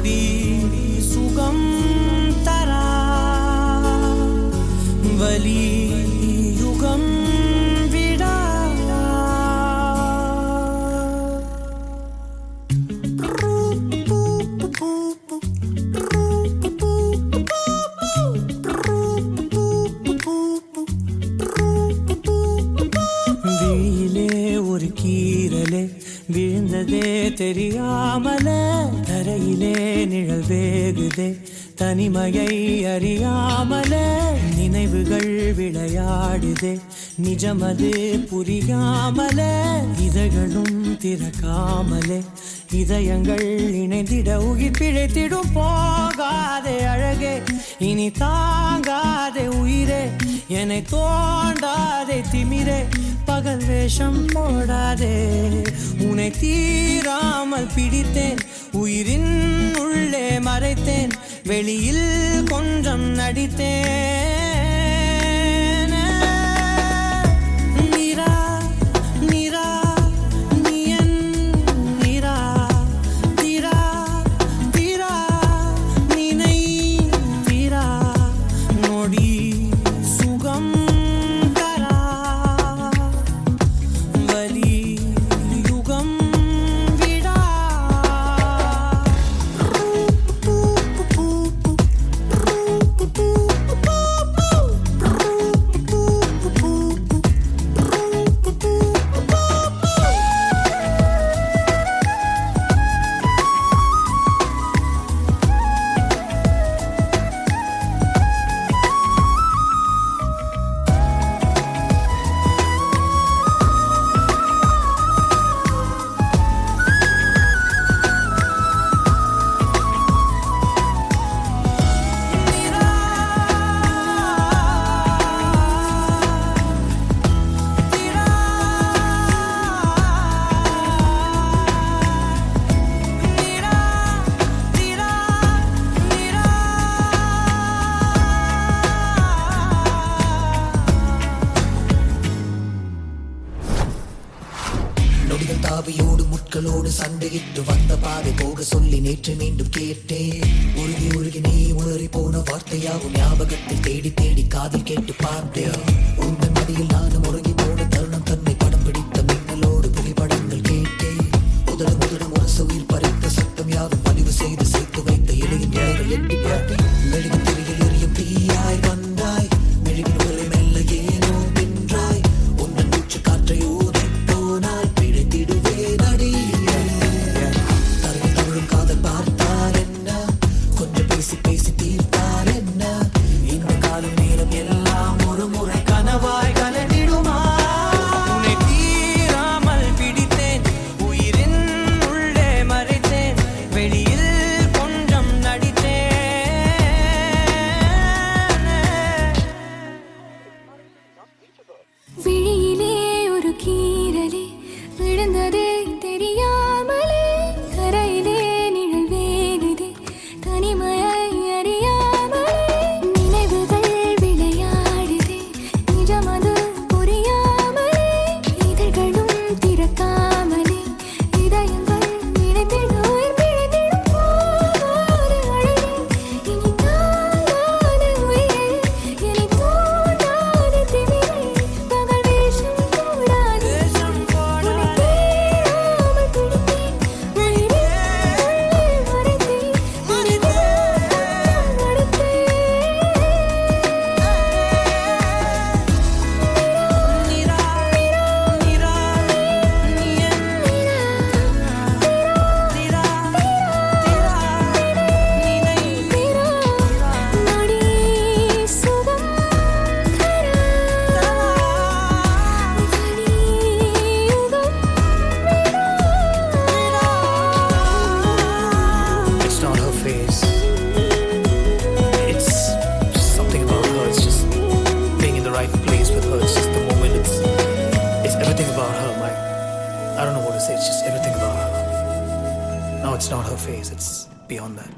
நொடி சுகம் தரா வலி யுகம் விடா விழியிலே ஒரு கீரலே விழுந்ததே தெரியாமல தரையிலே நிழல் வேகுதே தனிமையை அறியாமல நினைவுகள் விளையாடுதே நிஜமது புரியாமல இதழ்களும் திறக்காமலே இதயங்கள் இணைந்திட உயிர் பிழைத்திடும் போகாதே அழகே இனி தாங்காதே உயிரே என்னை தோண்டாதே திமிரே பகல் வேஷம் போடாதே உன்னை தீராமல் பிடித்தேன் உயிரின் உள்ளே மறைத்தேன் வெளியில் கொஞ்சம் நடித்தேன் தாவியோடு முட்களோடு சண்டையிட்டு வந்த பாதை போக சொல்லி நேற்று மீண்டும் கேட்டேன் உருகி உருகி நீ உணரி போன வார்த்தையாவும் ஞாபகத்தில் தேடி தேடி காதில் கேட்டு பார்த்தேன் உங்கள் மதியில் நானும் உறங்கி போன தருணம் தன்னை படம் பிடித்த மின்னலோடு புகைப்படங்கள் கேட்டேன் முதல் முதலும் ஒரு உயிர் பறித்த சத்தம் யாவும் பதிவு செய்து சேர்த்து வைத்த இலையின் நிலைகள் எட்டி பார்த்தேன் மெழுகு திரையில் எரியும் தீயாய் வந்தாய் மெழுகின் உடலை மெல்ல ஏனோ நின்றாய் உங்கள் மூச்சு காற்றை ஊதி போனாய் விழியிலே ஒரு கீரலே விழுந்ததே தெரியாமலே கரையிலே நிழல் வேகுதே தனிமையை அறியாமலே நினைவுகள் விளையாடுதே நிஜமது புரியாமலே இதழ்களும் திறக்காமலே இதயங்கள் நினைத்திட உயிர் பிழைத்திடும் போகாதே அழகே இனி தாங்காதே உயிரே என்னை தோண்டாதே திமிரே பகல் வேஷம் போடாதே உன்னை தீராமல் பிடித்தேன் உயிரின் உள்ளே மறைத்தேன் It's not her face. It's something about her. It's just being in the right place with her. It's just the moment. It's everything about her. I don't know what to say. It's just everything about her. No, it's not her face. It's beyond that.